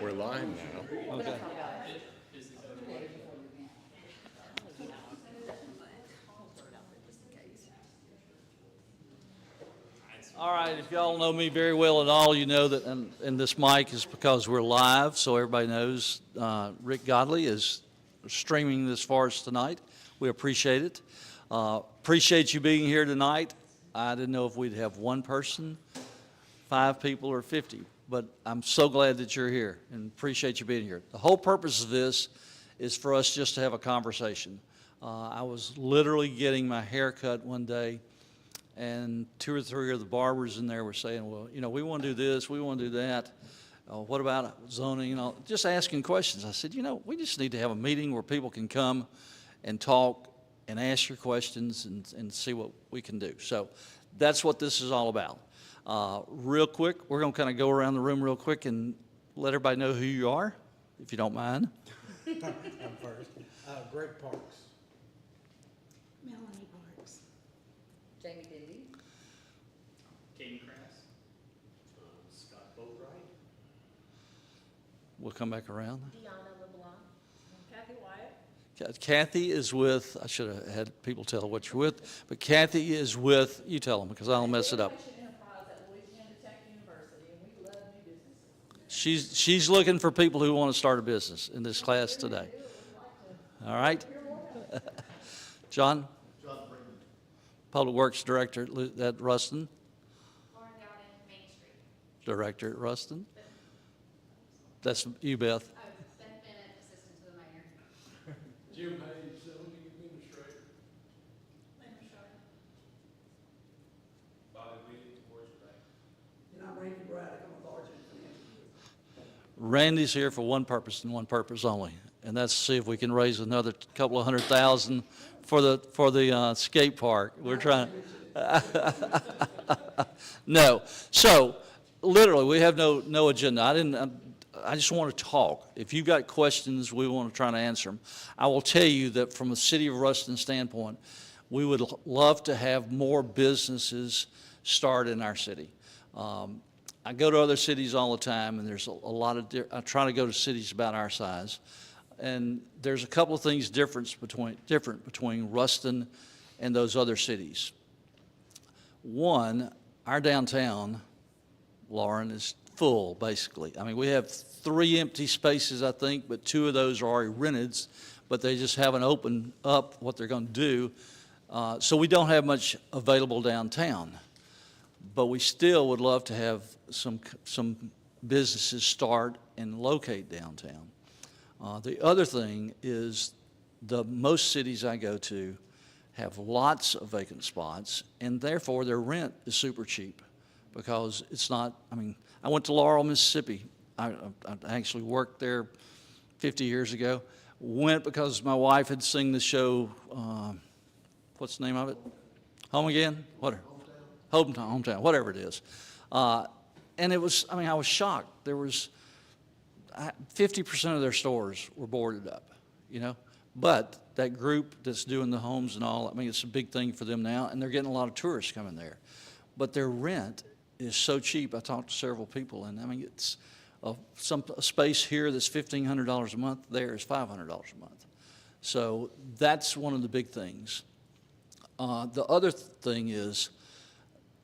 We're live now. Okay. All right, if y'all know me very well at all, you know that, and this mic is because we're live, so everybody knows Rick Godley is streaming this for us tonight. We appreciate it. Appreciate you being here tonight. I didn't know if we'd have one person, 5 people, or 50, but I'm so glad that you're here and appreciate you being here. The whole purpose of this is for us just to have a conversation. I was literally getting my hair cut one day, and 2 or 3 of the barbers in there were saying, well, you know, we want to do this, we want to do that. What about zoning? You know, just asking questions. I said, you know, we just need to have a meeting where people can come and talk and ask your questions and see what we can do. So that's what this is all about. Real quick, we're going to kind of go around the room real quick and let everybody know who you are, if you don't mind. I'm first. Greg Parks. Melanie Parks. Jamie Dindy. Katie Crass. Scott Boatwright. We'll come back around. Deanna LeBlanc. Kathy Wyatt. Kathy is with, I should have had people tell what you're with, but Kathy is with, you tell them because I'll mess it up. Enterprise at Louisiana Tech University, and we love new businesses. She's looking for people who want to start a business in this class today. All right? John? John Freeman. Public Works Director at Ruston. Lauren Dowden, Main Street. Director at Ruston. That's you, Beth. Oh, Beth Bennett, Assistant to the Mayor. Jim Hayes, zoning administrator. Lynn Sharp. Bobby Williams, Morris Bank. And I'm Randy Braddock. I'm a large financial group. Randy's here for one purpose and one purpose only, and that's to see if we can raise another couple of $100,000 for the skate park. We're trying. No. So literally, we have no agenda. I just want to talk. If you've got questions, we want to try to answer them. I will tell you that from a city of Ruston standpoint, we would love to have more businesses start in our city. I go to other cities all the time, and there's a lot of, I try to go to cities about our size. And there's a couple of things different between Ruston and those other cities. One, our downtown, Lauren, is full, basically. I mean, we have 3 empty spaces, I think, but 2 of those are already rented, but they just haven't opened up what they're going to do. So we don't have much available downtown. But we still would love to have some businesses start and locate downtown. The other thing is most cities I go to have lots of vacant spots, and therefore their rent is super cheap because it's not, I mean, I went to Laurel, Mississippi. I actually worked there 50 years ago. Went because my wife had seen the show, what's the name of it? Home Again? Whatever. Hometown, whatever it is. And it was, I mean, I was shocked. There was 50% of their stores were boarded up, you know. But that group that's doing the homes and all, I mean, it's a big thing for them now, and they're getting a lot of tourists coming there. But their rent is so cheap. I talked to several people, and I mean, it's a space here that's $1,500 a month, there is $500 a month. So that's one of the big things. The other thing is,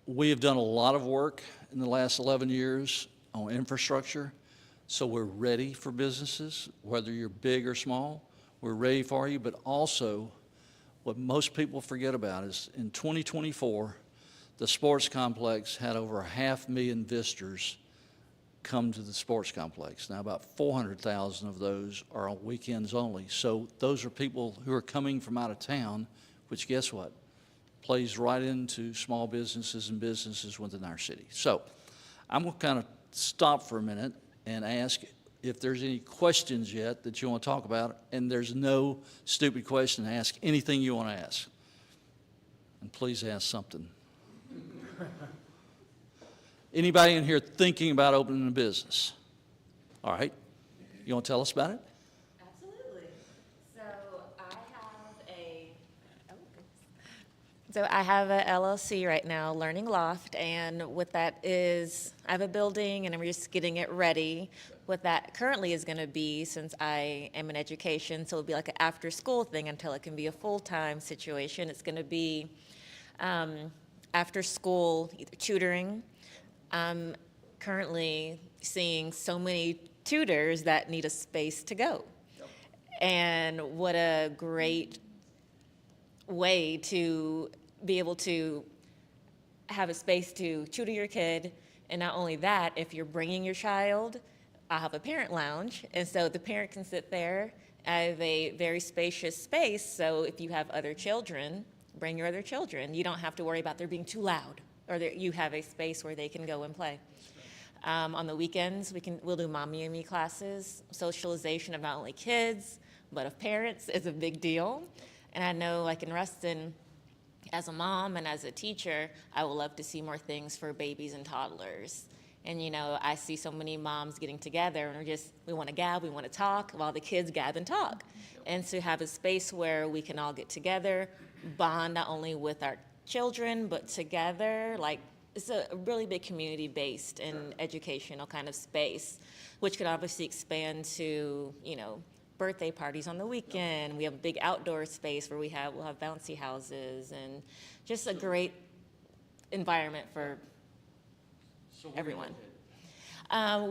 we have done a lot of work in the last 11 years on infrastructure, so we're ready for businesses, whether you're big or small. We're ready for you, but also what most people forget about is in 2024, the sports complex had over 500,000 visitors come to the sports complex. Now, about 400,000 of those are on weekends only. So those are people who are coming from out of town, which guess what? Plays right into small businesses and businesses within our city. So I'm going to kind of stop for a minute and ask if there's any questions yet that you want to talk about, and there's no stupid question. Ask anything you want to ask. And please ask something. Anybody in here thinking about opening a business? All right. You want to tell us about it? Absolutely. So I have a, So I have a LLC right now, Learning Loft, and what that is, I have a building and I'm just getting it ready. What that currently is gonna be, since I am in education, so it'll be like an after-school thing until it can be a full-time situation. It's gonna be after-school either tutoring. I'm currently seeing so many tutors that need a space to go. And what a great way to be able to have a space to tutor your kid. And not only that, if you're bringing your child, I have a parent lounge. And so the parent can sit there. I have a very spacious space. So if you have other children, bring your other children. You don't have to worry about there being too loud, or that you have a space where they can go and play. On the weekends, we'll do mommy and me classes. Socialization of not only kids, but of parents is a big deal. And I know, like in Ruston, as a mom and as a teacher, I would love to see more things for babies and toddlers. And, you know, I see so many moms getting together and we want to gab, we want to talk, while the kids gab and talk. And to have a space where we can all get together, bond not only with our children, but together, like, it's a really big community-based and educational kind of space, which could obviously expand to, you know, birthday parties on the weekend. We have a big outdoor space where we'll have bouncy houses and just a great environment for everyone.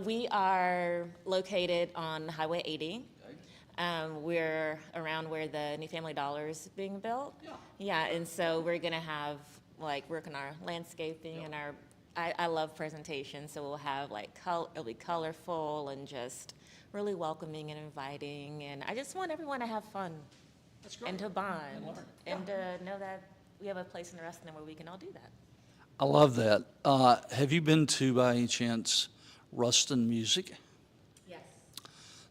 We are located on Highway 80. We're around where the new Family Dollar is being built. Yeah, and so we're gonna have, like, work on our landscaping and I love presentations, so we'll have like, it'll be colorful and just really welcoming and inviting, and I just want everyone to have fun. That's great. And to bond, and Yeah. to know that we have a place in Ruston where we can all do that. I love that. Have you been to, by any chance, Ruston Music? Yes.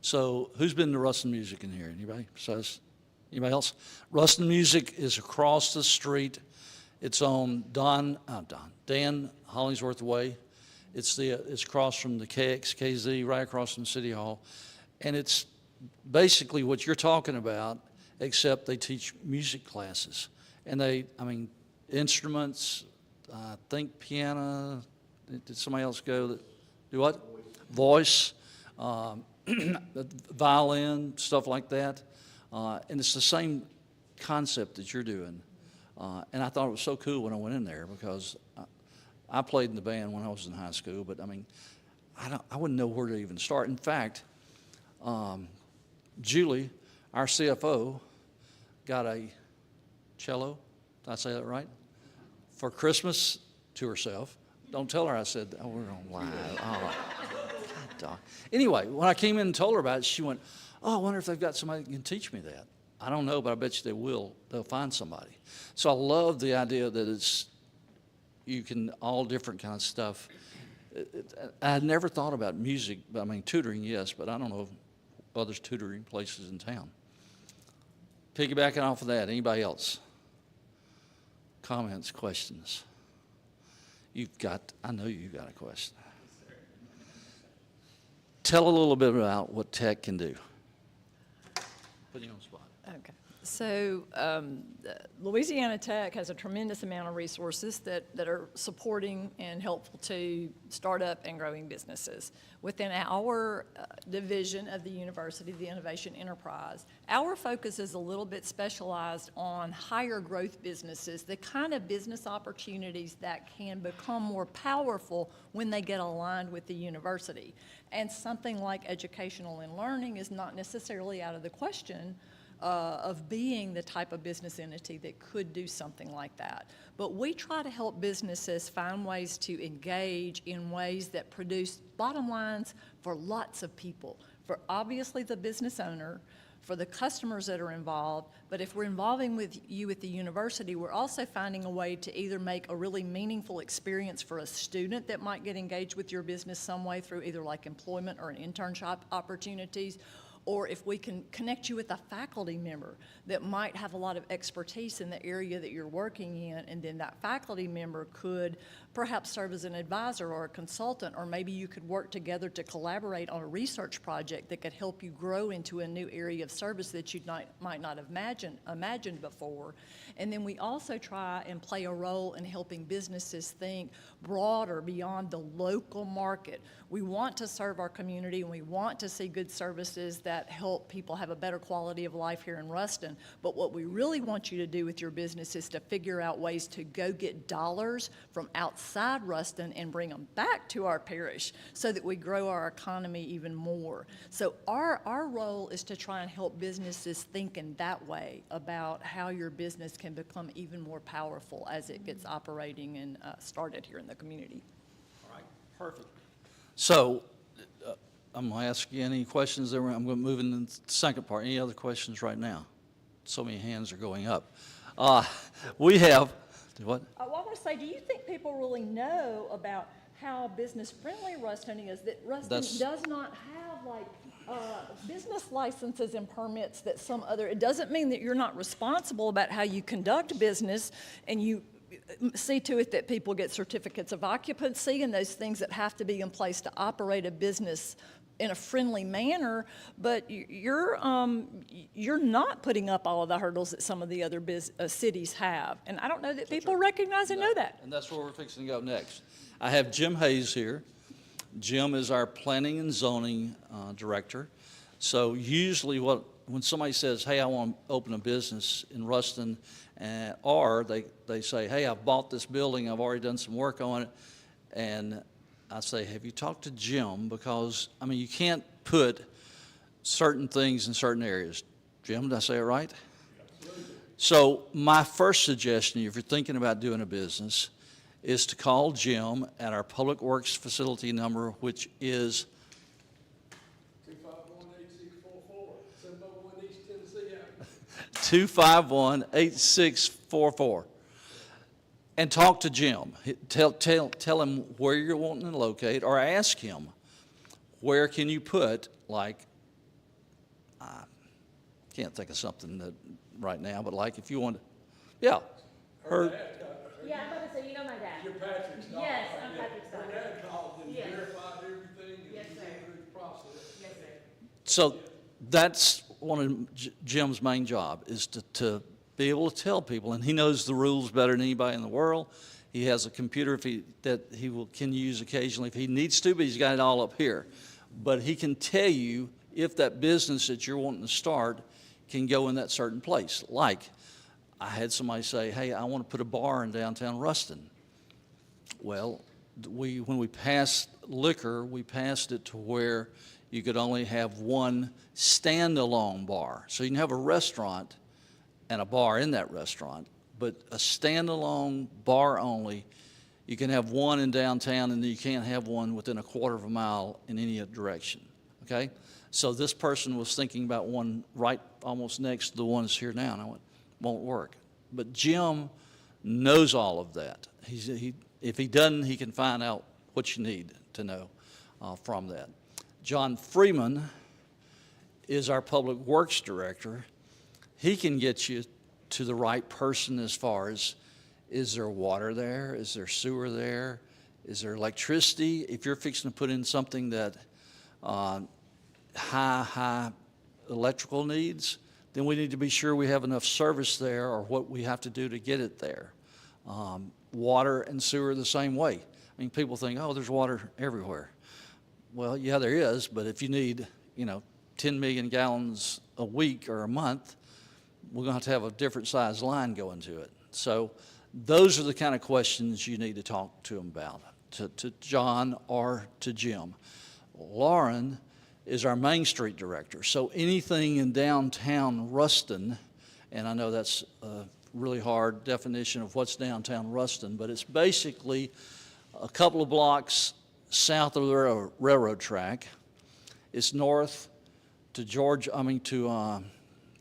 So who's been to Ruston Music in here? Anybody besides, anybody else? Ruston Music is across the street. It's on Dan Hollingsworth Way. It's across from the KXKZ, right across from City Hall. And it's basically what you're talking about, except they teach music classes. And instruments, I think piano, did somebody else go that, do what? Voice, violin, stuff like that. And it's the same concept that you're doing. And I thought it was so cool when I went in there, because I played in the band when I was in high school, but I wouldn't know where to even start. In fact, Julie, our CFO, got a cello, did I say that right? For Christmas to herself. Don't tell her I said that. Oh, we're on live. Oh, God, dog. Anyway, when I came in and told her about it, she went, oh, I wonder if they've got somebody that can teach me that. I don't know, but I bet you they will. They'll find somebody. So I love the idea that you can, all different kinds of stuff. I had never thought about music, tutoring, yes, but I don't know of other tutoring places in town. Piggybacking off of that, anybody else? Comments, questions? I know you've got a question. Tell a little bit about what tech can do. Put you on the spot. Okay. So Louisiana Tech has a tremendous amount of resources that are supporting and helpful to startup and growing businesses. Within our division of the university, the Innovation Enterprise, our focus is a little bit specialized on higher growth businesses, the kind of business opportunities that can become more powerful when they get aligned with the university. And something like educational and learning is not necessarily out of the question of being the type of business entity that could do something like that. But we try to help businesses find ways to engage in ways that produce bottom lines for lots of people, for obviously the business owner, for the customers that are involved, but if we're involving with you at the university, we're also finding a way to either make a really meaningful experience for a student that might get engaged with your business some way through either like employment or an internship opportunities, or if we can connect you with a faculty member that might have a lot of expertise in the area that you're working in, and then that faculty member could perhaps serve as an advisor or a consultant, or maybe you could work together to collaborate on a research project that could help you grow into a new area of service that you might not have imagined before. And then we also try and play a role in helping businesses think broader beyond the local market. We want to serve our community, and we want to see good services that help people have a better quality of life here in Ruston. But what we really want you to do with your business is to figure out ways to go get dollars from outside Ruston and bring them back to our parish so that we grow our economy even more. So our role is to try and help businesses think in that way about how your business can become even more powerful as it gets operating and started here in the community. All right, perfect. So I'm going to ask you any questions there. I'm going to move into the second part. Any other questions right now? So many hands are going up. We have, what? I want to say, do you think people really know about how business-friendly Ruston is, that Ruston does not have like business licenses and permits that some other, it doesn't mean that you're not responsible about how you conduct business, and you see to it that people get certificates of occupancy and those things that have to be in place to operate a business in a friendly manner, but you're not putting up all of the hurdles that some of the other cities have. And I don't know that people recognize and know that. And that's where we're fixing to go next. I have Jim Hayes here. Jim is our planning and zoning director. So usually when somebody says, hey, I want to open a business in Ruston, or they say, hey, I've bought this building, I've already done some work on it, and I say, have you talked to Jim? Because, I mean, you can't put certain things in certain areas. Jim, did I say it right? So my first suggestion, if you're thinking about doing a business, is to call Jim at our Public Works facility number, which is 251-8644, 701 East Tennessee Avenue. 251-8644. And talk to Jim. Tell him where you're wanting to locate, or ask him, where can you put, like, I can't think of something right now, but like if you want to, yeah. Yeah, I'm about to say, you know my dad. You're Patrick's daughter. Yes, I'm Patrick's Her daughter. dad called and Yes. verified everything and Yes, was sir. going through the process. Yes, sir. So that's one of Jim's main job, is to be able to tell people, and he knows the rules better than anybody in the world. He has a computer that he can use occasionally if he needs to, but he's got it all up here. But he can tell you if that business that you're wanting to start can go in that certain place. Like, I had somebody say, hey, I want to put a bar in downtown Ruston. Well, when we passed liquor, we passed it to where you could only have one standalone bar. So you can have a restaurant and a bar in that restaurant, but a standalone bar only, you can have one in downtown, and you can't have one within a quarter of a mile in any direction, okay? So this person was thinking about one right almost next to the ones here now, and I went, won't work. But Jim knows all of that. If he doesn't, he can find out what you need to know from that. John Freeman is our Public Works Director. He can get you to the right person as far as, is there water there? Is there sewer there? Is there electricity? If you're fixing to put in something that high electrical needs, then we need to be sure we have enough service there, or what we have to do to get it there. Water and sewer the same way. I mean, people think, oh, there's water everywhere. Well, yeah, there is, but if you need, 10 million gallons a week or a month, we're going to have a different size line going to it. So those are the kind of questions you need to talk to them about, to John or to Jim. Lauren is our Main Street Director. So anything in downtown Ruston, and I know that's a really hard definition of what's downtown Ruston, but it's basically a couple of blocks south of the railroad track. It's north to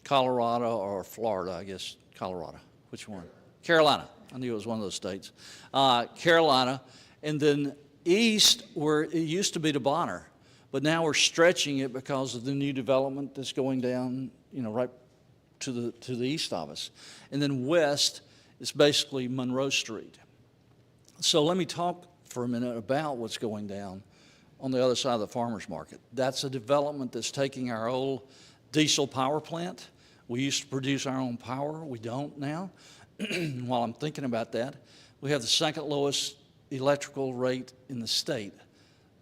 Colorado or Florida, I guess. Colorado. Which one? Carolina. I knew it was one of those states. Carolina. And then east, where it used to be to Bonner. But now we're stretching it because of the new development that's going down, right to the east of us. And then west is basically Monroe Street. So let me talk for a minute about what's going down on the other side of the farmers market. That's a development that's taking our old diesel power plant. We used to produce our own power. We don't now. While I'm thinking about that, we have the second lowest electrical rate in the state.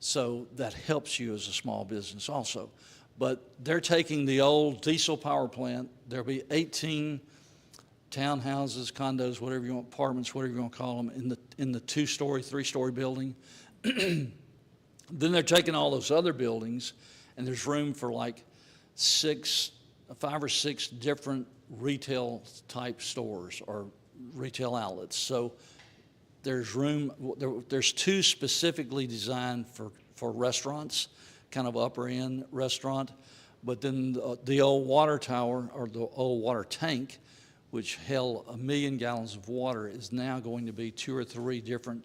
So that helps you as a small business also. But they're taking the old diesel power plant. There'll be 18 townhouses, condos, whatever you want, apartments, whatever you want to call them, in the 2-story, 3-story building. Then they're taking all those other buildings, and there's room for like 5 or 6 different retail type stores or retail outlets. So there's room, there's 2 specifically designed for restaurants, kind of upper end restaurant. But then the old water tower, or the old water tank, which held 1 million gallons of water, is now going to be 2 or 3 different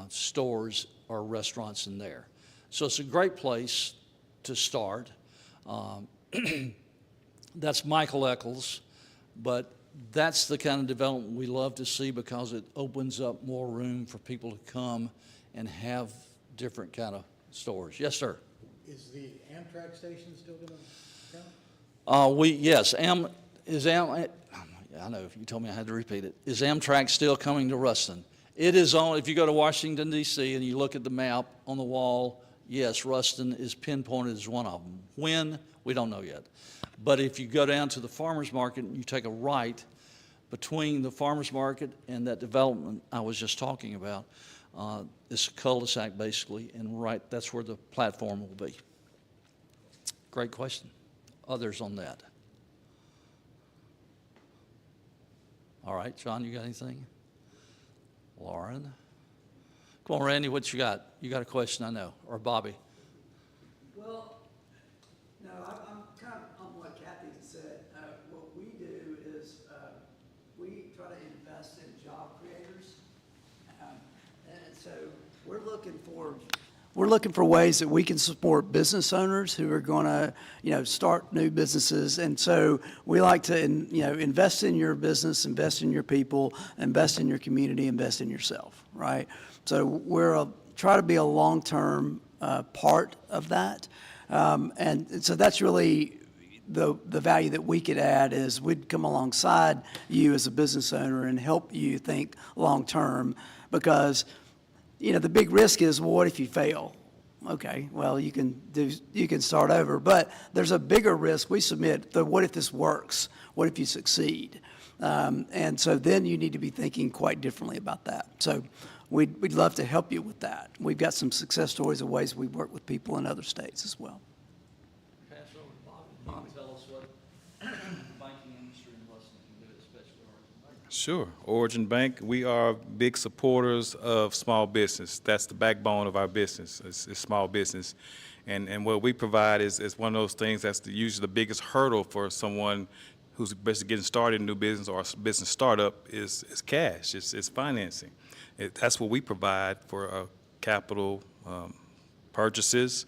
stores or restaurants in there. So it's a great place to start. That's Michael Eccles, but that's the kind of development we love to see because it opens up more room for people to come and have different kind of stores. Yes, sir. Is the Amtrak station still going to count? I know, you told me I had to repeat it. Is Amtrak still coming to Ruston? It is on, if you go to Washington, D.C., and you look at the map on the wall, yes, Ruston is pinpointed as one of them. When? We don't know yet. But if you go down to the farmers market and you take a right between the farmers market and that development I was just talking about, it's a cul-de-sac basically, and right, that's where the platform will be. Great question. Others on that? All right, John, you got anything? Lauren? Come on, Randy, what you got? You got a question, I know, or Bobby? Well, no, I'm kind of on what Kathy said. What we do is we try to invest in job creators. And so we're looking for ways that we can support business owners who are going to, start new businesses. And so we like to, invest in your business, invest in your people, invest in your community, invest in yourself, right? So we're try to be a long-term part of that. And so that's really the value that we could add is we'd come alongside you as a business owner and help you think long-term because, the big risk is, well, what if you fail? Okay, well, you can start over, but there's a bigger risk. We submit the what if this works? What if you succeed? And so then you need to be thinking quite differently about that. So we'd love to help you with that. We've got some success stories of ways we work with people in other states as well. Pass it over to Bobby. Bobby, tell us what the banking industry in Ruston can do, especially Origin Bank. Sure. Origin Bank, we are big supporters of small business. That's the backbone of our business, is small business. And what we provide is one of those things that's usually the biggest hurdle for someone who's basically getting started in a new business or a business startup is cash, it's financing. That's what we provide for capital purchases,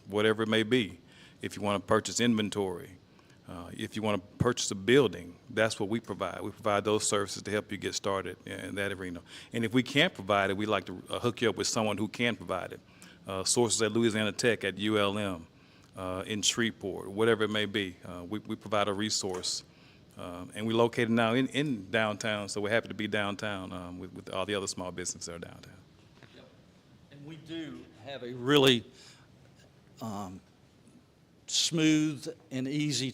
whatever it may be. If you want to purchase inventory, if you want to purchase a building, that's what we provide. We provide those services to help you get started in that arena. And if we can't provide it, we like to hook you up with someone who can provide it. Sources at Louisiana Tech, at ULM, in Shreveport, whatever it may be. We provide a resource. And we're located now in downtown, so we're happy to be downtown with all the other small businesses that are downtown. Yep. And we do have a really smooth and easy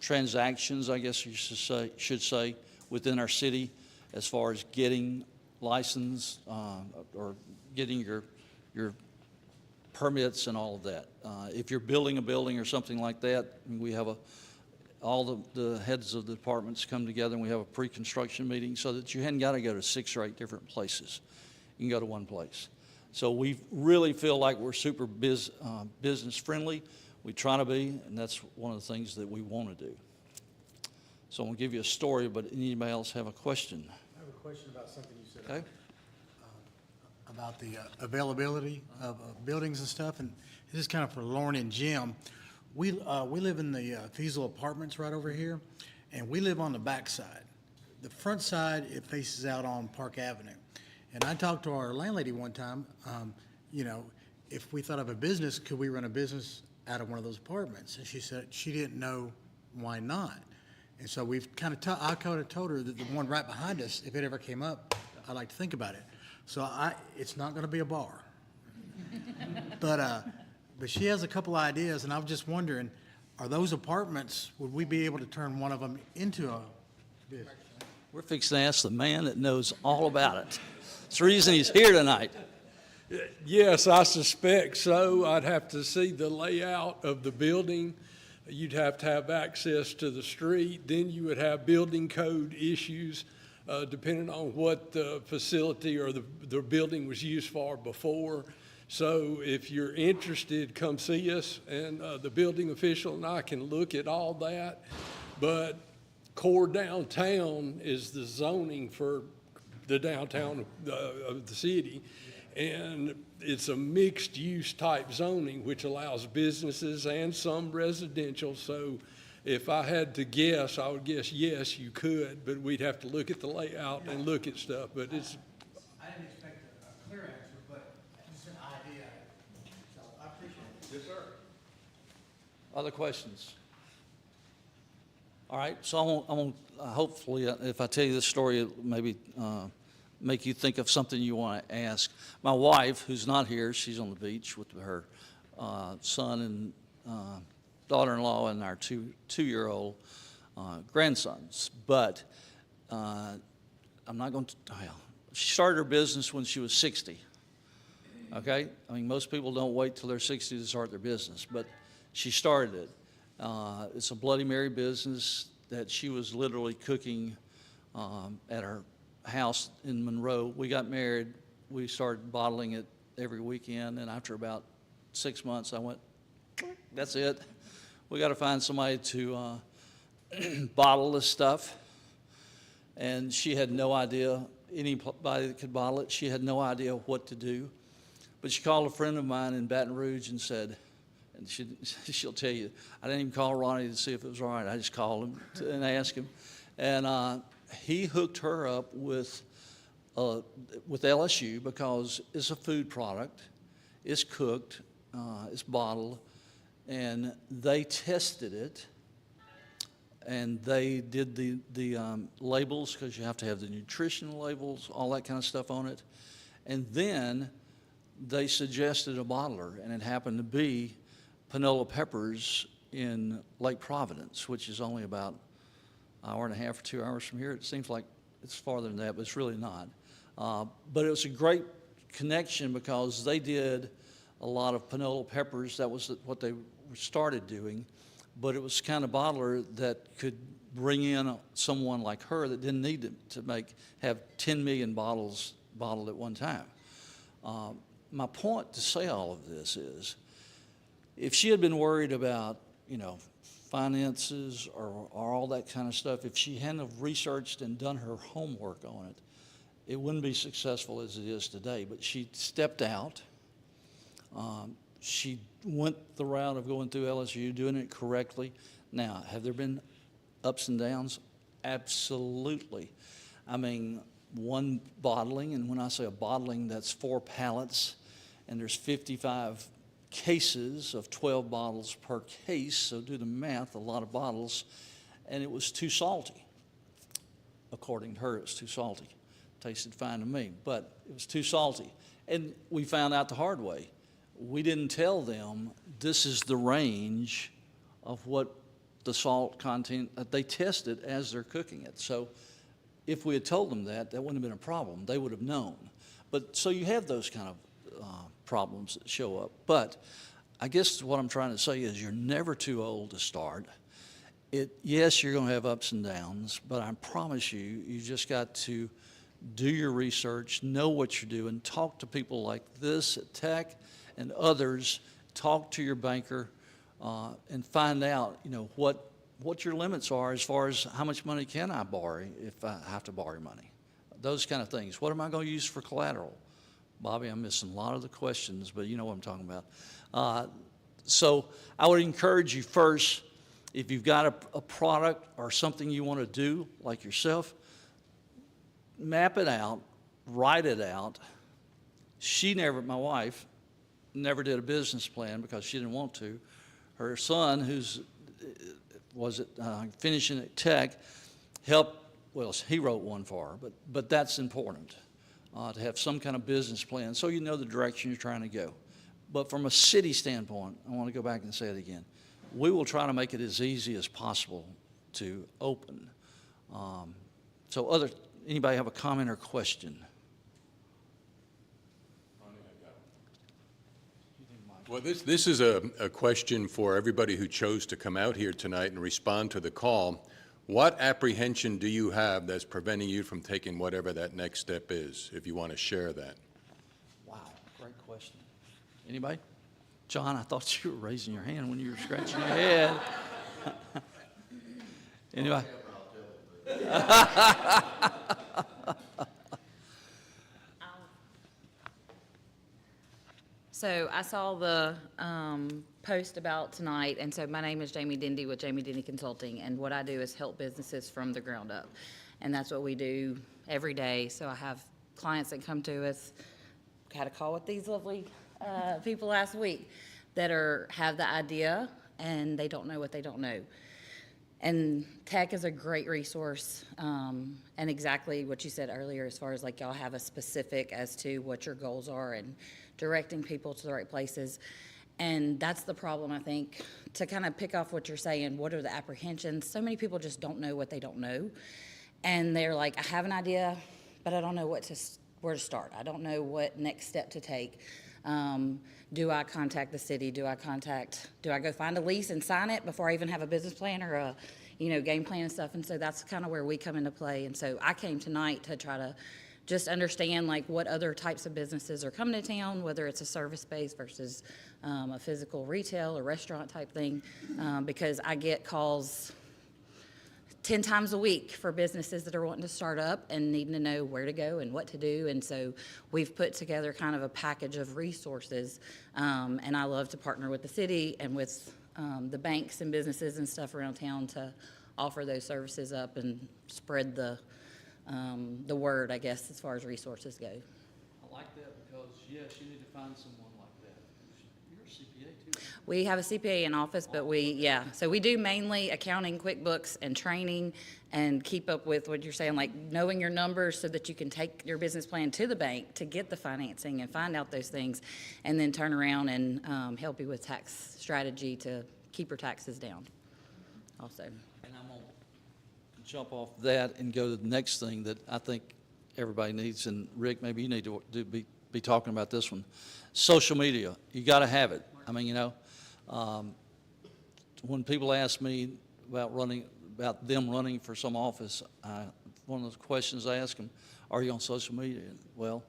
transactions, I guess you should say, within our city as far as getting licensed or getting your permits and all of that. If you're building a building or something like that, we have all the heads of the departments come together and we have a pre-construction meeting so that you hadn't got to go to 6 or 8 different places. You can go to one place. So we really feel like we're super business friendly. We try to be, and that's one of the things that we want to do. So I'm going to give you a story, but anybody else have a question? I have a question about something you said. Okay. about the availability of buildings and stuff, and this is kind of for Lauren and Jim. We live in the Feasel Apartments right over here, and we live on the back side. The front side, it faces out on Park Avenue. And I talked to our landlady one time, you know, if we thought of a business, could we run a business out of one of those apartments? And she said she didn't know why not. And so we've kind of, I kind of told her that the one right behind us, if it ever came up, I'd like to think about it. So it's not going to be a bar. But she has a couple ideas, and I'm just wondering, are those apartments, would we be able to turn one of them into a business? We're fixing to ask the man that knows all about it. It's the reason he's here tonight. Yes, I suspect so. I'd have to see the layout of the building. You'd have to have access to the street. Then you would have building code issues, depending on what the facility or the building was used for before. So if you're interested, come see us, and the building official and I can look at all that. But core downtown is the zoning for the downtown of the city. And it's a mixed-use type zoning, which allows businesses and some residential. So if I had to guess, I would guess yes, you could, but we'd have to look at the layout and look at stuff. But it's. I didn't expect a clear answer, but just an idea. So I appreciate it. Yes, sir. Other questions? All right, so I won't hopefully, if I tell you this story, it'll maybe make you think of something you want to ask. My wife, who's not here, she's on the beach with her son and daughter-in-law and our two-year-old grandsons. But I'm not going to, well, she started her business when she was 60, okay? I mean, most people don't wait till they're 60 to start their business, but she started it. It's a Bloody Mary business that she was literally cooking at her house in Monroe. We got married. We started bottling it every weekend, and after about 6 months, I went, that's it. We got to find somebody to bottle this stuff. And she had no idea, anybody that could bottle it, she had no idea what to do. But she called a friend of mine in Baton Rouge and said, and she'll tell you, I didn't even call Ronnie to see if it was all right. I just called him and asked him. And he hooked her up with LSU because it's a food product, it's cooked, it's bottled, and they tested it, and they did the labels, because you have to have the nutritional labels, all that kind of stuff on it, and then they suggested a bottler, and it happened to be Panola Peppers in Lake Providence, which is only about an hour and a half or 2 hours from here. It seems like it's farther than that, but it's really not. But it was a great connection because they did a lot of Panola Peppers. That was what they started doing. But it was kind of bottler that could bring in someone like her that didn't need to have 10 million bottles bottled at one time. My point to say all of this is, if she had been worried about, finances or all that kind of stuff, if she hadn't have researched and done her homework on it, it wouldn't be successful as it is today. But she stepped out. She went the route of going through LSU, doing it correctly. Now, have there been ups and downs? Absolutely. I mean, one bottling, and when I say a bottling, that's 4 pallets, and there's 55 cases of 12 bottles per case, so do the math, a lot of bottles, and it was too salty. According to her, it was too salty. Tasted fine to me, but it was too salty. And we found out the hard way. We didn't tell them this is the range of what the salt content, they test it as they're cooking it. So if we had told them that wouldn't have been a problem. They would have known. But so you have those kind of problems that show up. But I guess what I'm trying to say is you're never too old to start. Yes, you're going to have ups and downs, but I promise you, you just got to do your research, know what you're doing, talk to people like this at Tech and others, talk to your banker, and find out, what your limits are as far as how much money can I borrow if I have to borrow money. Those kind of things. What am I going to use for collateral? Bobby, I'm missing a lot of the questions, but you know what I'm talking about. So I would encourage you first, if you've got a product or something you want to do, like yourself, map it out, write it out. My wife, never did a business plan because she didn't want to. Her son, finishing at Tech, he wrote one for her, but that's important, to have some kind of business plan so you know the direction you're trying to go. But from a city standpoint, I want to go back and say it again. We will try to make it as easy as possible to open. Anybody have a comment or question? Well, this is a question for everybody who chose to come out here tonight and respond to the call. What apprehension do you have that's preventing you from taking whatever that next step is, if you want to share that? Wow, great question. Anybody? John, I thought you were raising your hand when you were scratching your head. Anybody? So I saw the post about tonight, and so my name is Jamie Dindy with Jamie Dindy Consulting, and what I do is help businesses from the ground up, and that's what we do every day. So I have clients that come to us. Had a call with these lovely people last week that have the idea and they don't know what they don't know. And tech is a great resource, and exactly what you said earlier as far as like y'all have a specific as to what your goals are and directing people to the right places. And that's the problem, I think, to kind of pick off what you're saying. What are the apprehensions? So many people just don't know what they don't know. And they're like, I have an idea, but I don't know where to start. I don't know what next step to take. Do I contact the city? Do I go find a lease and sign it before I even have a business plan or a, game plan and stuff? And so that's kind of where we come into play. And so I came tonight to try to just understand like what other types of businesses are coming to town, whether it's a service space versus a physical retail or restaurant type thing, because I get calls 10 times a week for businesses that are wanting to start up and needing to know where to go and what to do. And so we've put together kind of a package of resources, and I love to partner with the city and with the banks and businesses and stuff around town to offer those services up and spread the word, I guess, as far as resources go. I like that because, yes, you need to find someone like that. You're a CPA too. We have a CPA in office, but so we do mainly accounting, QuickBooks, and training, and keep up with what you're saying, like knowing your numbers so that you can take your business plan to the bank to get the financing and find out those things, and then turn around and help you with tax strategy to keep your taxes down also. And I'm going to jump off that and go to the next thing that I think everybody needs, and Rick, maybe you need to be talking about this one. Social media, you got to have it. I mean, when people ask me about them running for some office, one of those questions I ask them, are you on social media? Well,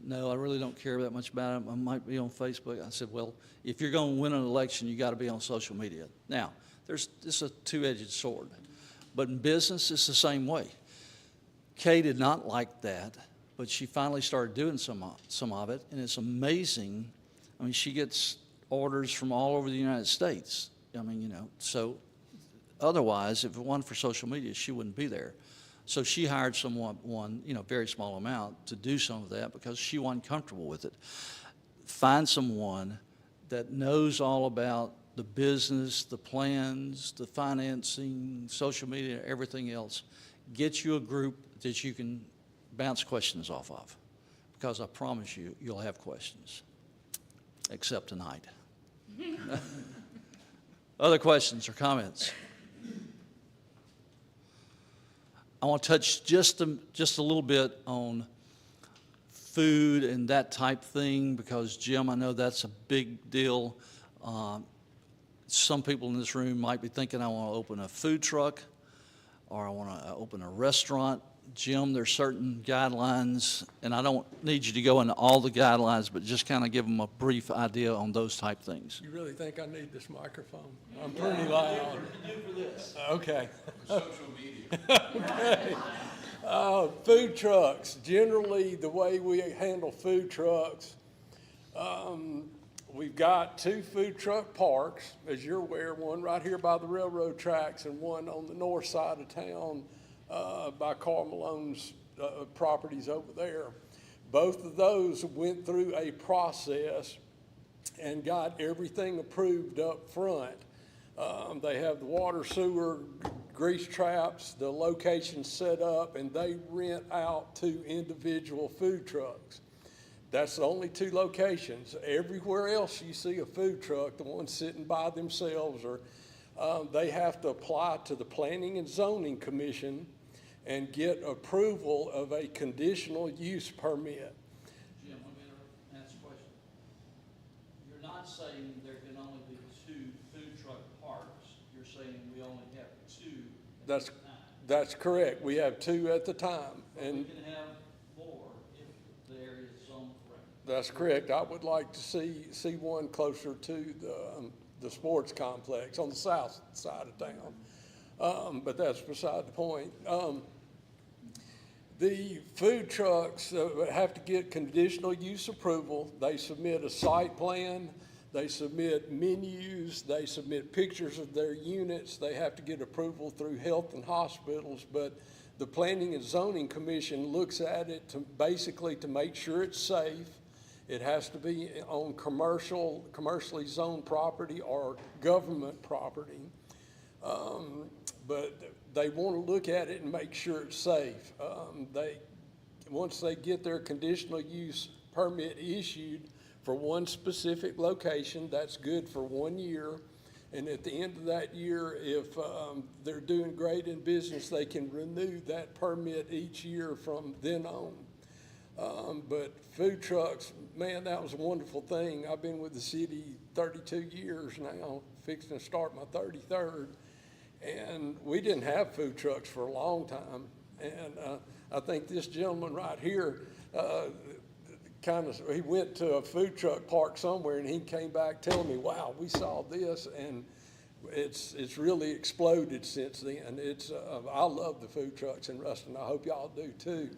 no, I really don't care that much about it. I might be on Facebook. I said, well, if you're going to win an election, you got to be on social media. Now, it's a two-edged sword, but in business, it's the same way. Kay did not like that, but she finally started doing some of it, and it's amazing. I mean, she gets orders from all over the United States. I mean, so otherwise, if it wasn't for social media, she wouldn't be there. So she hired someone, very small amount to do some of that because she wasn't comfortable with it. Find someone that knows all about the business, the plans, the financing, social media, everything else. Get you a group that you can bounce questions off of, because I promise you, you'll have questions, except tonight. Other questions or comments? I want to touch just a little bit on food and that type thing, because Jim, I know that's a big deal. Some people in this room might be thinking, I want to open a food truck or I want to open a restaurant. Jim, there's certain guidelines, and I don't need you to go into all the guidelines, but just kind of give them a brief idea on those type things. You really think I need this microphone? I'm pretty loud. Okay. Social media. Okay. Food trucks, generally, the way we handle food trucks, we've got 2 food truck parks, as you're aware, one right here by the railroad tracks and one on the north side of town by Carl Malone's properties over there. Both of those went through a process and got everything approved up front. They have the water, sewer, grease traps, the location set up, and they rent out to individual food trucks. That's the only 2 locations. Everywhere else you see a food truck, the ones sitting by themselves, or they have to apply to the Planning and Zoning Commission and get approval of a conditional use permit. Jim, let me ask a question. You're not saying there can only be 2 food truck parks. You're saying we only have 2 at a time. That's correct. We have 2 at the time. We And can have more if the area is zoned correctly. that's correct. I would like to see one closer to the sports complex on the south side of town. But that's beside the point. The food trucks have to get conditional use approval. They submit a site plan, they submit menus, they submit pictures of their units. They have to get approval through health and hospitals, but the Planning and Zoning Commission looks at it to basically to make sure it's safe. It has to be on commercially zoned property or government property. But they want to look at it and make sure it's safe. Once they get their conditional use permit issued for one specific location, that's good for 1 year. And at the end of that year, if they're doing great in business, they can renew that permit each year from then on. But food trucks, man, that was a wonderful thing. I've been with the city 32 years now, fixing to start my 33rd. And we didn't have food trucks for a long time. And I think this gentleman right here, he went to a food truck park somewhere and he came back telling me, wow, we saw this, and it's really exploded since then. I love the food trucks in Ruston. I hope y'all do too.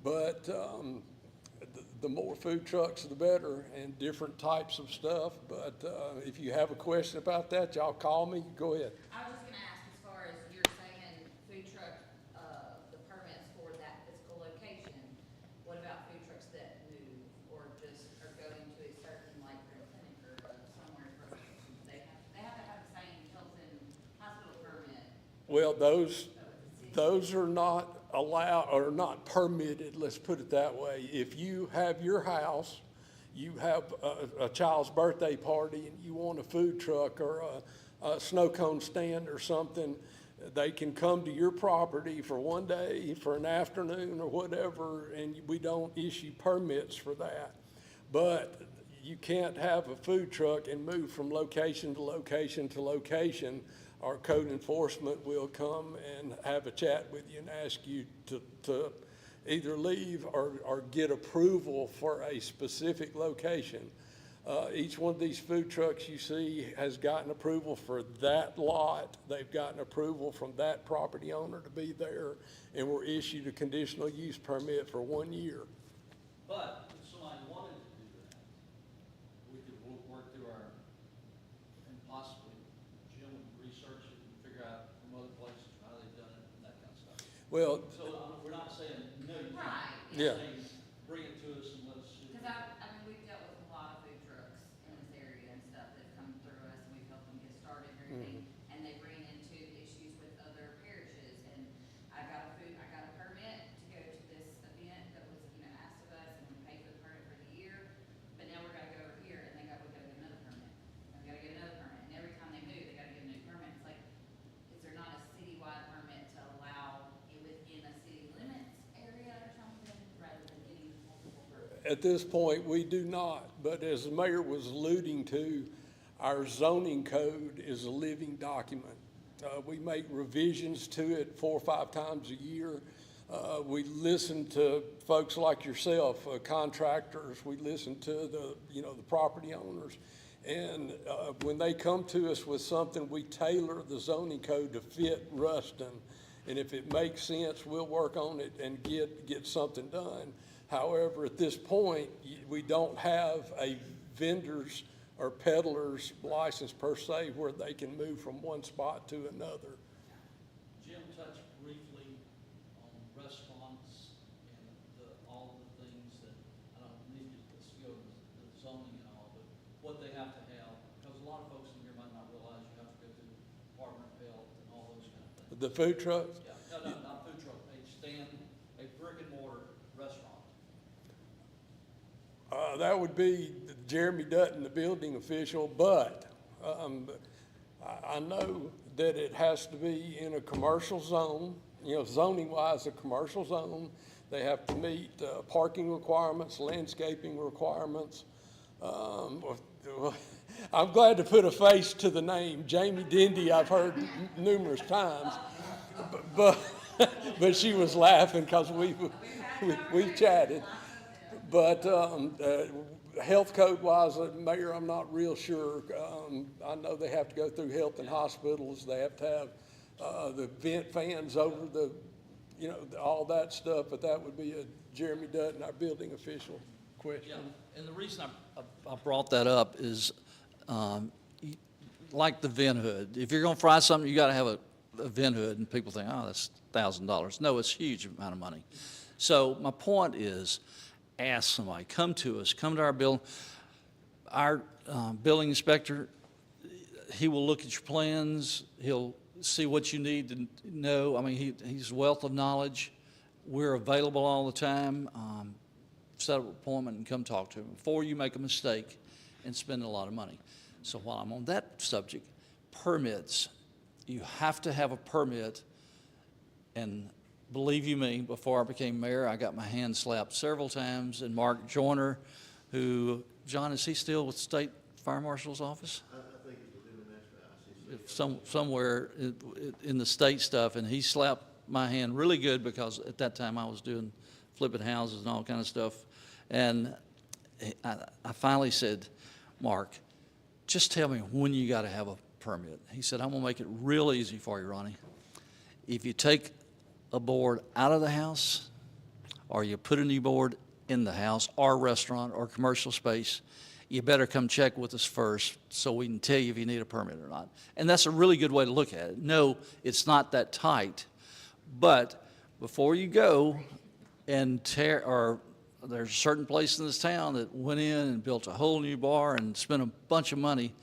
But the more food trucks, the better, and different types of stuff. But if you have a question about that, y'all call me. Go ahead. I was just gonna ask, as far as you're saying food truck, the permits for that physical location, what about food trucks that move or just are going to a certain, like, clinic or somewhere for, they have to have the same Hilton hospital permit? Well, those are not allowed, or not permitted, let's put it that way. If you have your house, you have a child's birthday party and you want a food truck or a snow cone stand or something, they can come to your property for 1 day, for an afternoon or whatever, and we don't issue permits for that. But you can't have a food truck and move from location to location to location. Our code enforcement will come and have a chat with you and ask you to either leave or get approval for a specific location. Each one of these food trucks you see has gotten approval for that lot. They've gotten approval from that property owner to be there, and were issued a conditional use permit for 1 year. But if somebody wanted to do that, we could work through and possibly Jim would research it and figure out from other places how they've done it and that kind of stuff. Well, So we're not saying no, you can't. Right. Yeah. We're saying bring it to us and let us see. Because I mean, we've dealt with a lot of food trucks in this area and stuff that come through us, and we've helped them get started and everything. And they ran into issues with other parishes, and I got a permit to go to this event that was, asked of us, and we paid for the permit for the year. But now we're gonna go over here, and we gotta get another permit. And we gotta get another permit, and every time they move, they gotta get a new permit. It's like, is there not a citywide permit to allow it within a city limits area or something, rather than getting multiple permits? at this point, we do not, but as the mayor was alluding to, our zoning code is a living document. We make revisions to it 4 or 5 times a year. We listen to folks like yourself, contractors. We listen to the property owners. And when they come to us with something, we tailor the zoning code to fit Ruston. and if it makes sense, we'll work on it and get something done. However, at this point, we don't have a vendor's or peddler's license per se where they can move from one spot to another. Jim touched briefly on restaurants and all the things that, I don't need to go to the zoning and all, but what they have to have, because a lot of folks in here might not realize you have to go through the Department of Health and all those kind of things. The food trucks? Yeah, no, not food truck, a brick and mortar restaurant. That would be Jeremy Dutton, the building official, but I know that it has to be in a commercial zone, zoning-wise, a commercial zone. They have to meet parking requirements, landscaping requirements. I'm glad to put a face to the name. Jamie Dindy, I've heard numerous times, but she was laughing because we chatted. But health code-wise, Mayor, I'm not real sure. I know they have to go through health and hospitals. They have to have the vent fans over the, all that stuff. But that would be a Jeremy Dutton, our building official, question. Yeah, and the reason I brought that up is, like the vent hood. If you're gonna fry something, you gotta have a vent hood, and people think, oh, that's $1,000. No, it's a huge amount of money. So my point is, ask somebody, come to us, come to our building. Our building inspector, he will look at your plans, he'll see what you need to know. I mean, he's a wealth of knowledge. We're available all the time. Set up an appointment and come talk to him before you make a mistake and spend a lot of money. So while I'm on that subject, permits, you have to have a permit. And believe you me, before I became mayor, I got my hand slapped several times. And Mark Joyner, who, John, is he still with the State Fire Marshal's office? I think he's doing that. Somewhere in the state stuff, and he slapped my hand really good because at that time I was doing flipping houses and all kind of stuff. And I finally said, Mark, just tell me when you got to have a permit. He said, I'm going to make it real easy for you, Ronnie. If you take a board out of the house, or you put a new board in the house or restaurant or commercial space, you better come check with us first so we can tell you if you need a permit or not. And that's a really good way to look at it. No, it's not that tight, but before you go and there's a certain place in this town that went in and built a whole new bar and spent a bunch of money,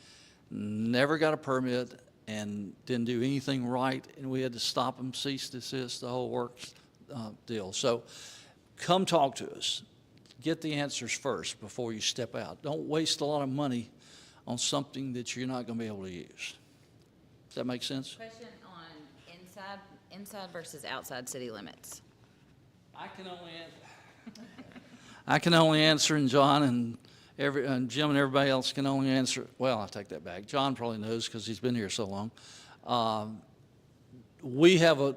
never got a permit, and didn't do anything right, and we had to stop them, cease, desist, the whole works deal. So come talk to us. Get the answers first before you step out. Don't waste a lot of money on something that you're not going to be able to use. Does that make sense? Question on inside versus outside city limits. I can only answer, and John and Jim and everybody else can only answer. Well, I take that back. John probably knows because he's been here so long. We have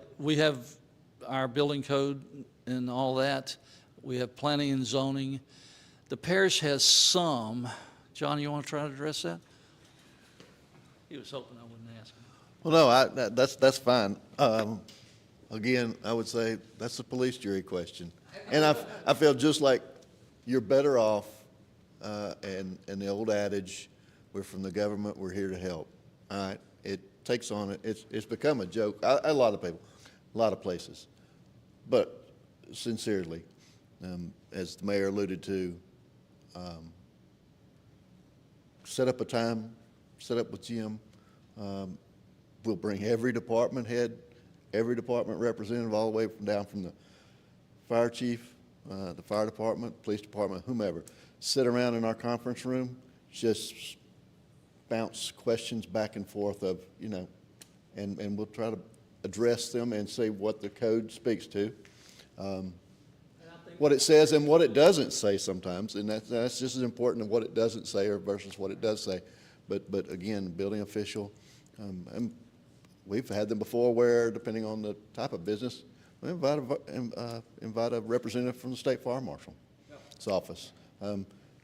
our building code and all that. We have planning and zoning. The parish has some. John, you want to try to address that? He was hoping I wouldn't ask him. Well, no, that's fine. Again, I would say that's a police jury question. And I feel just like you're better off, and the old adage, we're from the government, we're here to help. All right, it takes on, it's become a joke. A lot of people, a lot of places. But sincerely, as the mayor alluded to, set up a time, set up with Jim. We'll bring every department head, every department representative, all the way down from the fire chief, the fire department, police department, whomever. Sit around in our conference room, just bounce questions back and forth of, and we'll try to address them and see what the code speaks to. What it says and what it doesn't say sometimes, and that's just as important as what it doesn't say or versus what it does say. But again, building official, and we've had them before where, depending on the type of business, we invite a representative from the State Fire Marshal's office.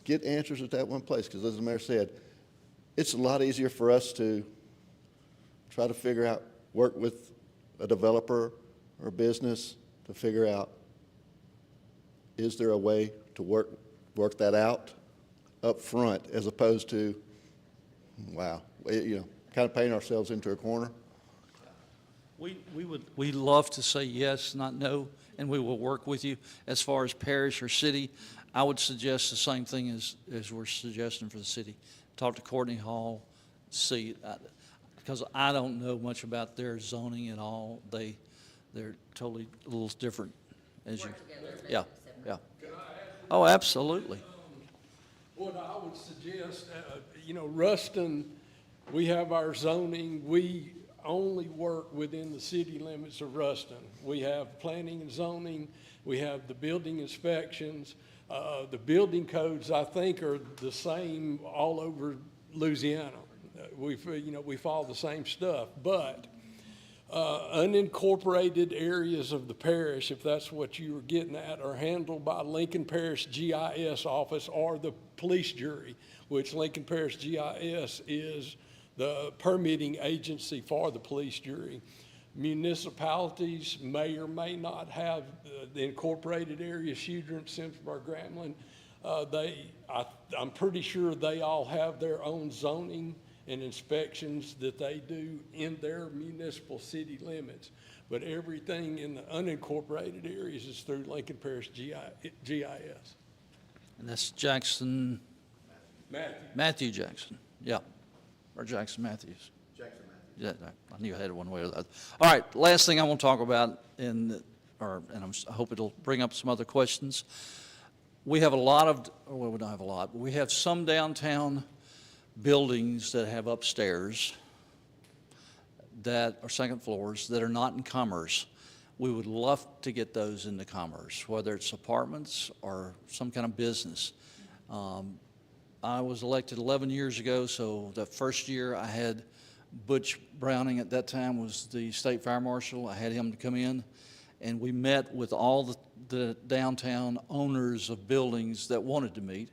Get answers at that one place, because as the mayor said, it's a lot easier for us to try to figure out, work with a developer or business to figure out, is there a way to work that out up front as opposed to, wow, kind of paint ourselves into a corner? We'd love to say yes, not no, and we will work with you. As far as parish or city, I would suggest the same thing as we're suggesting for the city. Talk to Courtney Hall, see, because I don't know much about their zoning at all. They're totally a little different as you. Yeah, yeah. Oh, absolutely. What I would suggest, Ruston, we have our zoning, we only work within the city limits of Ruston. We have planning and zoning, we have the building inspections, the building codes, I think, are the same all over Louisiana. We follow the same stuff, but unincorporated areas of the parish, if that's what you were getting at, are handled by Lincoln Parish GIS office or the police jury, which Lincoln Parish GIS is the permitting agency for the police jury. Municipalities may or may not have the incorporated areas, Shudra, Simsburg, Grambling. I'm pretty sure they all have their own zoning and inspections that they do in their municipal city limits. But everything in the unincorporated areas is through Lincoln Parish GIS. And that's Jackson, Matthew. Jackson, yeah, or Jackson Matthews. Yeah, I knew I had it one way or the other. All right, last thing I want to talk about, and I hope it'll bring up some other questions. We have a lot of, well, we don't have a lot, but we have some downtown buildings that have upstairs that are second floors that are not in commerce. We would love to get those into commerce, whether it's apartments or some kind of business. I was elected 11 years ago, so the first year I had Butch Browning, at that time was the state fire marshal. I had him to come in, and we met with all the downtown owners of buildings that wanted to meet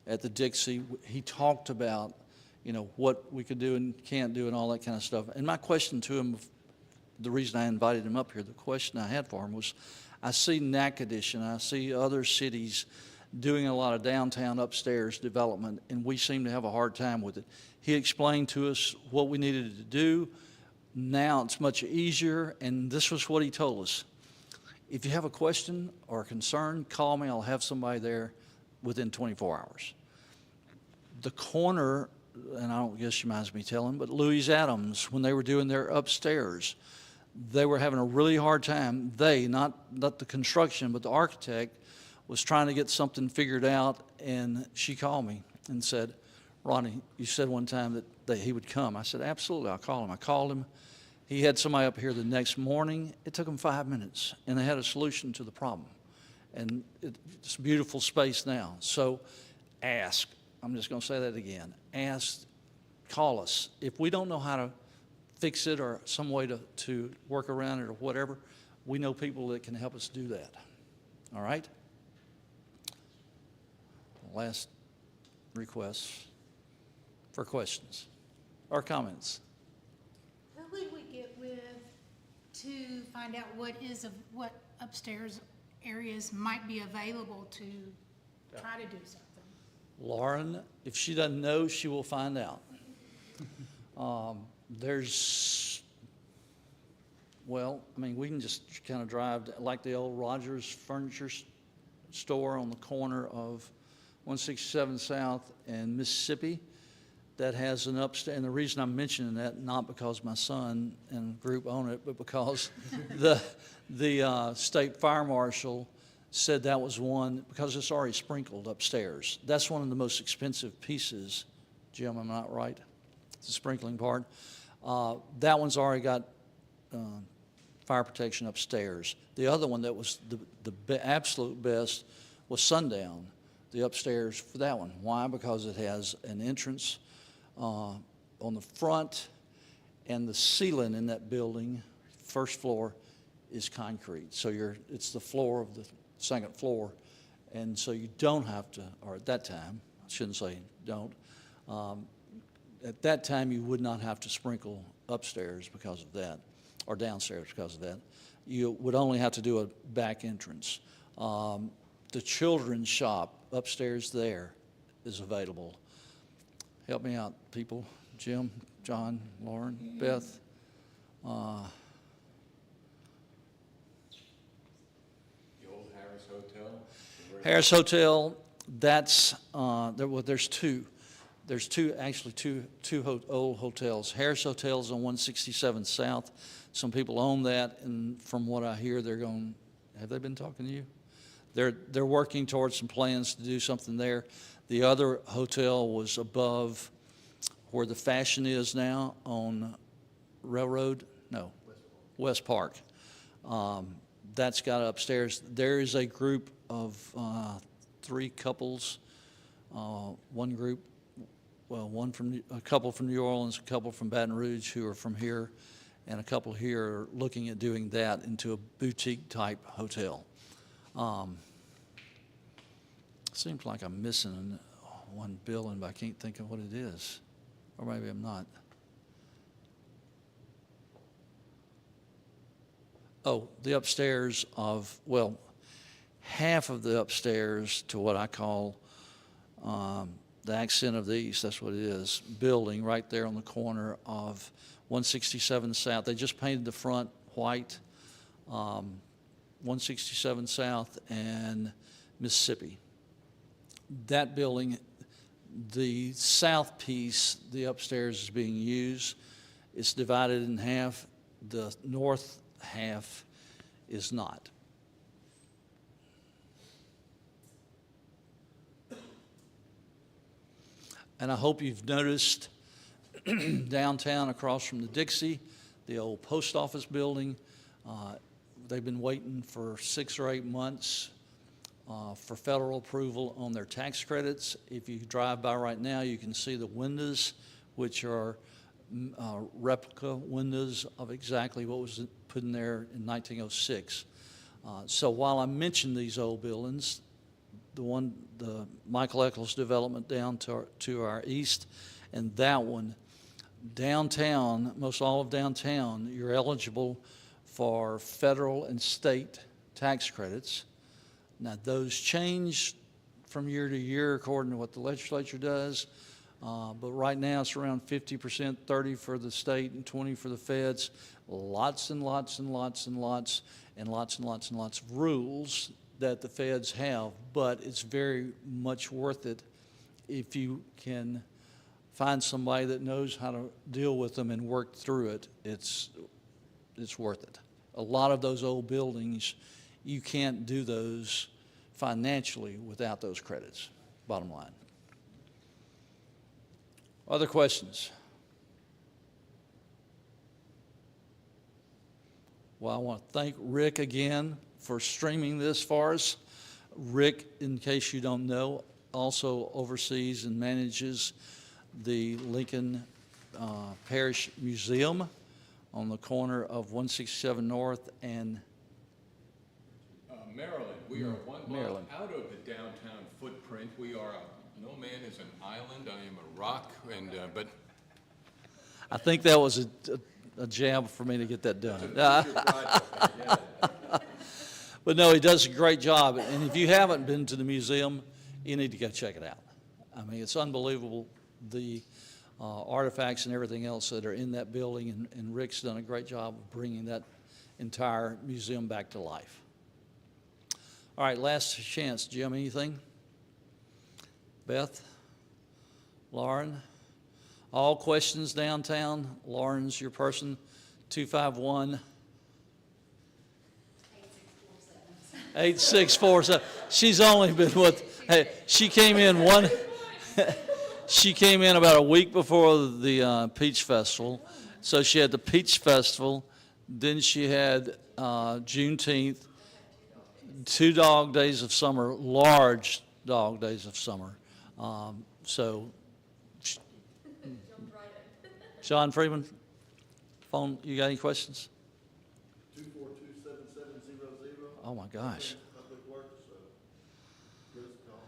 at the Dixie. He talked about, what we could do and can't do and all that kind of stuff. And my question to him, the reason I invited him up here, the question I had for him was, I see Natchitoches and I see other cities doing a lot of downtown upstairs development, and we seem to have a hard time with it. He explained to us what we needed to do. Now it's much easier, and this was what he told us. If you have a question or a concern, call me. I'll have somebody there within 24 hours. The corner, and I don't guess you mind me telling, but Louise Adams, when they were doing their upstairs, they were having a really hard time. They, not the construction, but the architect, was trying to get something figured out, and she called me and said, Ronnie, you said one time that he would come. I said, absolutely, I'll call him. I called him. He had somebody up here the next morning. It took him 5 minutes, and they had a solution to the problem. And it's a beautiful space now. So ask. I'm just going to say that again. Ask, call us. If we don't know how to fix it or some way to work around it or whatever, we know people that can help us do that. All right? Last request for questions or comments. Who would we get with to find out what upstairs areas might be available to try to do something? Lauren, if she doesn't know, she will find out. We can just kind of drive like the old Rogers Furniture store on the corner of 167 South and Mississippi that has an upstairs. And the reason I'm mentioning that, not because my son and group own it, but because the state fire marshal said that was one, because it's already sprinkled upstairs. That's one of the most expensive pieces. Jim, am I not right? The sprinkling part. That one's already got fire protection upstairs. The other one that was the absolute best was Sundown, the upstairs for that one. Why? Because it has an entrance on the front, and the ceiling in that building, first floor, is concrete. So it's the floor of the second floor, and so you don't have to, or at that time, I shouldn't say don't, at that time you would not have to sprinkle upstairs because of that. or downstairs because of that. You would only have to do a back entrance. The children's shop upstairs there is available. Help me out, people. Jim, John, Lauren, Beth. The old Harris Hotel? Harris Hotel, that's, there's two. There's actually two old hotels. Harris Hotel's on 167 South. Some people own that, and from what I hear, they're going, have they been talking to you? They're working towards some plans to do something there. The other hotel was above where the Fashion is now on Railroad, no, West Park. That's got upstairs. There is a group of 3 couples, one group, well, a couple from New Orleans, a couple from Baton Rouge who are from here, and a couple here are looking at doing that into a boutique-type hotel. Seems like I'm missing one building, but I can't think of what it is. Or maybe I'm not. Oh, the upstairs of, well, half of the upstairs to what I call the Accent of the East, that's what it is, building right there on the corner of 167 South. They just painted the front white, 167 South and Mississippi. That building, the south piece, the upstairs is being used. It's divided in half. The north half is not. And I hope you've noticed downtown across from the Dixie, the old post office building, they've been waiting for 6 or 8 months for federal approval on their tax credits. If you drive by right now, you can see the windows, which are replica windows of exactly what was put in there in 1906. So while I mentioned these old buildings, the Michael Eccles development down to our east, and that one, downtown, most all of downtown, you're eligible for federal and state tax credits. Now, those change from year to year according to what the legislature does, but right now it's around 50%, 30 for the state and 20 for the feds. Lots and lots and lots and lots and lots and lots and lots of rules that the feds have, but it's very much worth it if you can find somebody that knows how to deal with them and work through it. It's worth it. A lot of those old buildings, you can't do those financially without those credits, bottom line. Other questions? Well, I want to thank Rick again for streaming this for us. Rick, in case you don't know, also oversees and manages the Lincoln Parish Museum on the corner of 167 North and Maryland, we are one block Maryland. out of the downtown footprint. We are, no man is an island, I am a rock, and, but. I think that was a jab for me to get that done. But no, he does a great job. And if you haven't been to the museum, you need to go check it out. I mean, it's unbelievable, the artifacts and everything else that are in that building. And Rick's done a great job of bringing that entire museum back to life. All right, last chance. Jim, anything? Beth? Lauren? All questions downtown? Lauren's your person. 251. 8647. She's only been with, hey, she came in she came in about a week before the Peach Festival. So she had the Peach Festival, then she had Juneteenth, 2 dog days of summer, large dog days of summer. So, John Freeman, phone, you got any questions? 242-7700. Oh my gosh. Public Works, give us a call.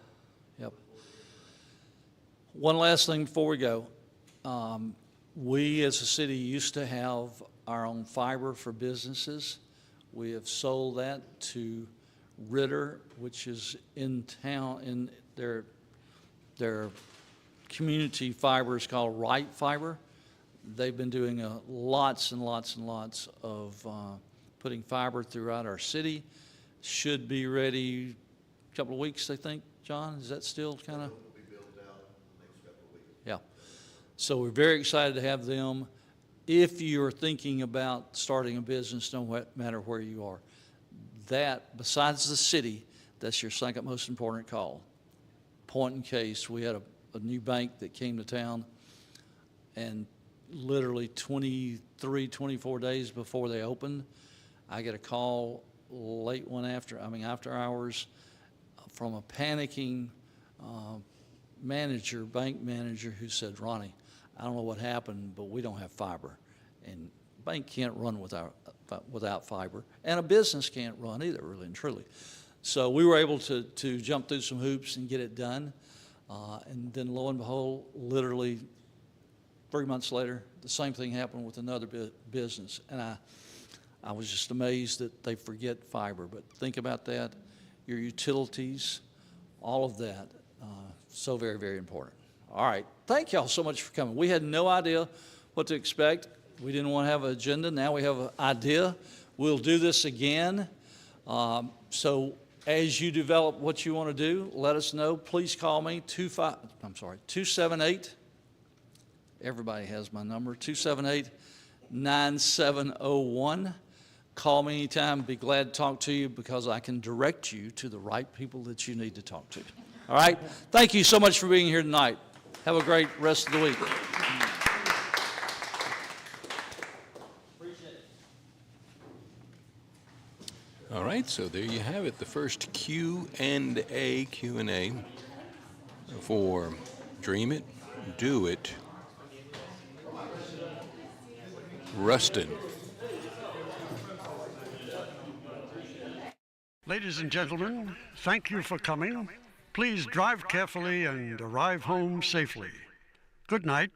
Yep. One last thing before we go. We as a city used to have our own fiber for businesses. We have sold that to Ritter, which is in town, in their community fiber is called Right Fiber. They've been doing lots and lots and lots of putting fiber throughout our city. Should be ready a couple of weeks, I think. John, is that still kind of? Will be built out in the next couple of weeks. Yeah. So we're very excited to have them. If you're thinking about starting a business, no matter where you are, that, besides the city, that's your second most important call. Point in case, we had a new bank that came to town, and literally 23, 24 days before they opened, I get a call late after hours, from a panicking bank manager who said, Ronnie, I don't know what happened, but we don't have fiber. And bank can't run without fiber, and a business can't run either, really and truly. So we were able to jump through some hoops and get it done. And then lo and behold, literally 3 months later, the same thing happened with another business. And I was just amazed that they forget fiber. But think about that, your utilities, all of that, so very, very important. All right, thank y'all so much for coming. We had no idea what to expect. We didn't want to have an agenda. Now we have an idea. We'll do this again. So as you develop what you want to do, let us know. Please call me, 278, everybody has my number, 278-9701. Call me anytime. Be glad to talk to you because I can direct you to the right people that you need to talk to. All right? Thank you so much for being here tonight. Have a great rest of the week. All right, so there you have it, the first Q&A for Dream It, Do It, Ruston. Ladies and gentlemen, thank you for coming. Please drive carefully and arrive home safely. Good night.